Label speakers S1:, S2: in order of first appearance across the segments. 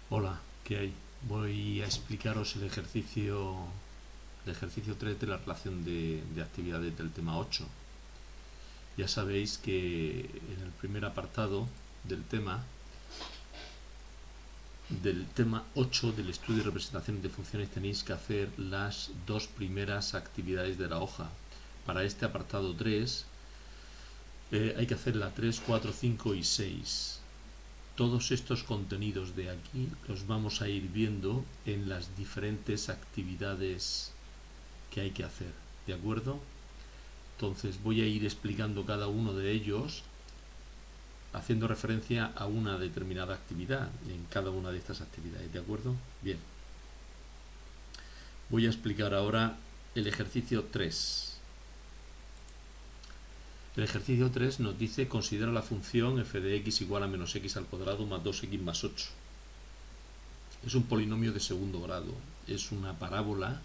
S1: Hola, ¿qué hay? Voy a explicaros el ejercicio 3 de la relación de actividades del tema 8. Ya sabéis que en el primer apartado del tema 8 del estudio y representación de funciones tenéis que hacer las dos primeras actividades de la hoja. Para este apartado 3 hay que hacer la 3, 4, 5 y 6. Todos estos contenidos de aquí los vamos a ir viendo en las diferentes actividades que hay que hacer, ¿de acuerdo? Entonces voy a ir explicando cada uno de ellos haciendo referencia a una determinada actividad en cada una de estas actividades, ¿de acuerdo? Bien, voy a explicar ahora el ejercicio 3. El ejercicio 3 nos dice considera la función f de x igual a menos x al cuadrado más 2x más 8. Es un polinomio de segundo grado, es una parábola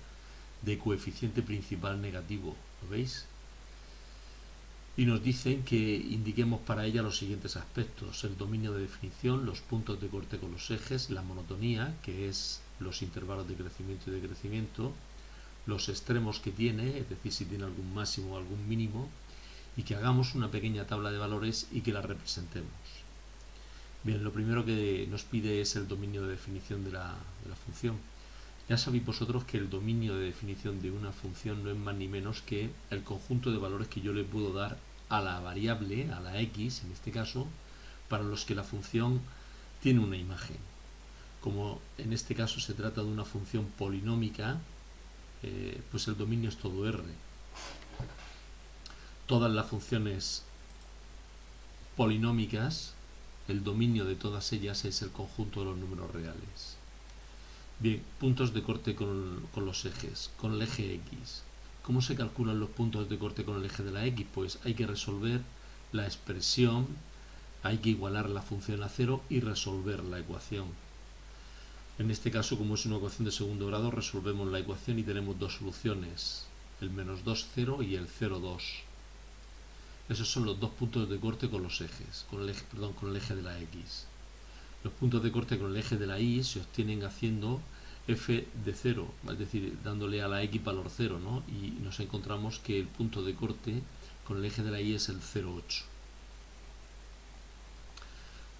S1: de coeficiente principal negativo, ¿lo veis? Y nos dicen que indiquemos para ella los siguientes aspectos: el dominio de definición, los puntos de corte con los ejes, la monotonía, que es los intervalos de crecimiento y decrecimiento, los extremos que tiene, es decir, si tiene algún máximo o algún mínimo, y que hagamos una pequeña tabla de valores y que la representemos. Bien, lo primero que nos pide es el dominio de definición de la función. Ya sabéis vosotros que el dominio de definición de una función no es más ni menos que el conjunto de valores que yo le puedo dar a la variable, a la x en este caso, para los que la función tiene una imagen. Como en este caso se trata de una función polinómica, pues el dominio es todo R. Todas las funciones polinómicas, el dominio de todas ellas es el conjunto de los números reales. Bien, puntos de corte con los ejes, con el eje X. ¿Cómo se calculan los puntos de corte con el eje de la X? Pues hay que resolver la expresión, hay que igualar la función a cero y resolver la ecuación. En este caso, como es una ecuación de segundo grado, resolvemos la ecuación y tenemos dos soluciones, el menos 2, 0 y el 0, 2. Esos son los dos puntos de corte con los ejes, con el eje de la X. Los puntos de corte con el eje de la y se obtienen haciendo f de 0, es decir, dándole a la x valor 0, ¿no? Y nos encontramos que el punto de corte con el eje de la y es el 0,8.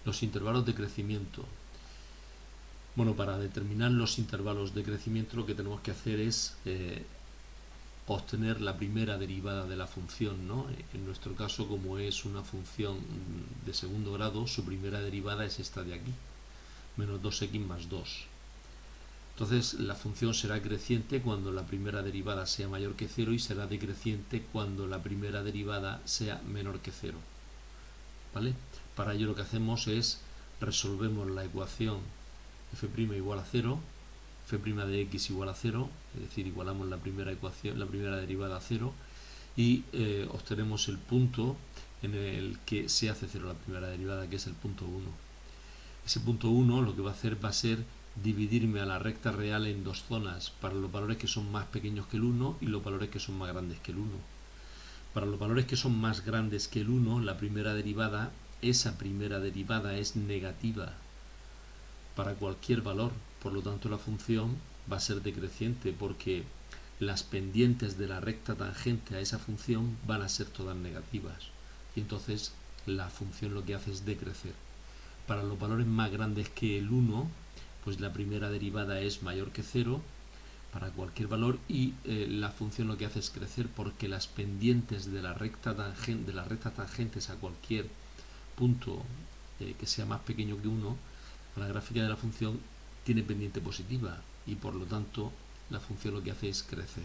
S1: Los intervalos de crecimiento. Bueno, para determinar los intervalos de crecimiento lo que tenemos que hacer es obtener la primera derivada de la función, ¿no? En nuestro caso, como es una función de segundo grado, su primera derivada es esta de aquí, menos 2x más 2. Entonces la función será creciente cuando la primera derivada sea mayor que 0 y será decreciente cuando la primera derivada sea menor que 0. ¿Vale? Para ello lo que hacemos es resolvemos la ecuación f' igual a 0, f' de x igual a 0, es decir, igualamos la primera derivada a 0 y obtenemos el punto en el que se hace 0 la primera derivada, que es el punto 1. Ese punto 1 lo que va a hacer va a ser dividirme a la recta real en dos zonas, para los valores que son más pequeños que el 1 y los valores que son más grandes que el 1. Para los valores que son más grandes que el 1, la primera derivada, esa primera derivada es negativa para cualquier valor, por lo tanto la función va a ser decreciente porque las pendientes de la recta tangente a esa función van a ser todas negativas y entonces la función lo que hace es decrecer. Para los valores más grandes que el 1, pues la primera derivada es mayor que 0 para cualquier valor y la función lo que hace es crecer porque las pendientes de las rectas tangentes a cualquier punto que sea más pequeño que 1, la gráfica de la función tiene pendiente positiva y por lo tanto la función lo que hace es crecer.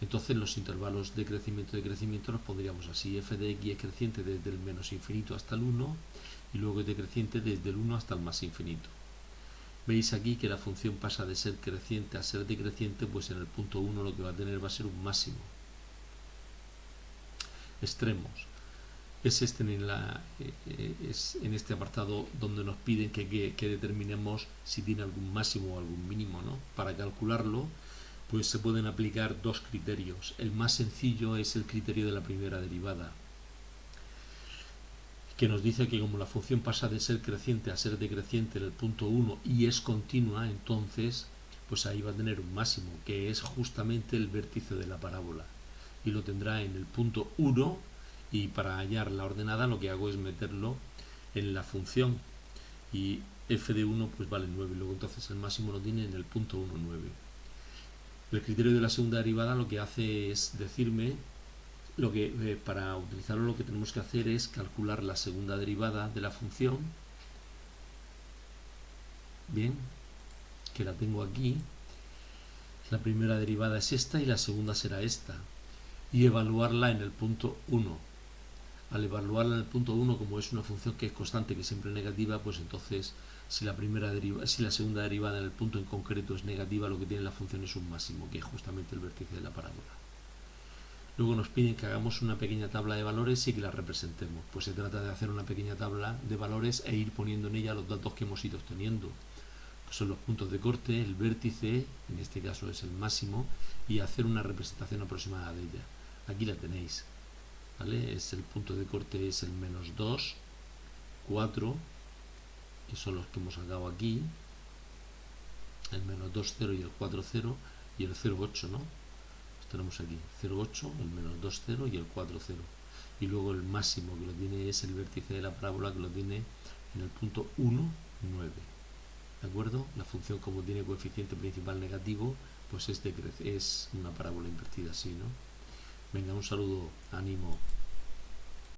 S1: Entonces los intervalos de crecimiento los pondríamos así: f de x es creciente desde el menos infinito hasta el 1 y luego es decreciente desde el 1 hasta el más infinito. Veis aquí que la función pasa de ser creciente a ser decreciente, pues en el punto 1 lo que va a tener va a ser un máximo. Extremos. Es en este apartado donde nos piden que determinemos si tiene algún máximo o algún mínimo, ¿no? Para calcularlo, pues se pueden aplicar dos criterios. El más sencillo es el criterio de la primera derivada, que nos dice que como la función pasa de ser creciente a ser decreciente en el punto 1 y es continua, entonces pues ahí va a tener un máximo, que es justamente el vértice de la parábola, y lo tendrá en el punto 1, y para hallar la ordenada lo que hago es meterlo en la función, y f de 1 pues vale 9, luego entonces el máximo lo tiene en el punto 1, 9. El criterio de la segunda derivada lo que hace es decirme lo que para utilizarlo lo que tenemos que hacer es calcular la segunda derivada de la función, bien, que la tengo aquí. La primera derivada es esta y la segunda será esta, y evaluarla en el punto 1. Al evaluarla en el punto 1, como es una función que es constante, que siempre es negativa, pues entonces si la segunda derivada en el punto en concreto es negativa, lo que tiene la función es un máximo, que es justamente el vértice de la parábola. Luego nos piden que hagamos una pequeña tabla de valores y que la representemos. Pues se trata de hacer una pequeña tabla de valores e ir poniendo en ella los datos que hemos ido obteniendo, que son los puntos de corte, el vértice, en este caso es el máximo, y hacer una representación aproximada de ella. Aquí la tenéis, ¿vale? El punto de corte es el menos 2, 4, que son los que hemos sacado aquí, el menos 2, 0 y el 4, 0, y el 0, 8, ¿no? Tenemos aquí 0,8, el menos 2, 0 y el 4, 0. Y luego el máximo que lo tiene es el vértice de la parábola, que lo tiene en el punto 1, 9. ¿De acuerdo? La función, como tiene coeficiente principal negativo, pues es una parábola invertida así, ¿no? Venga, un saludo, ánimo.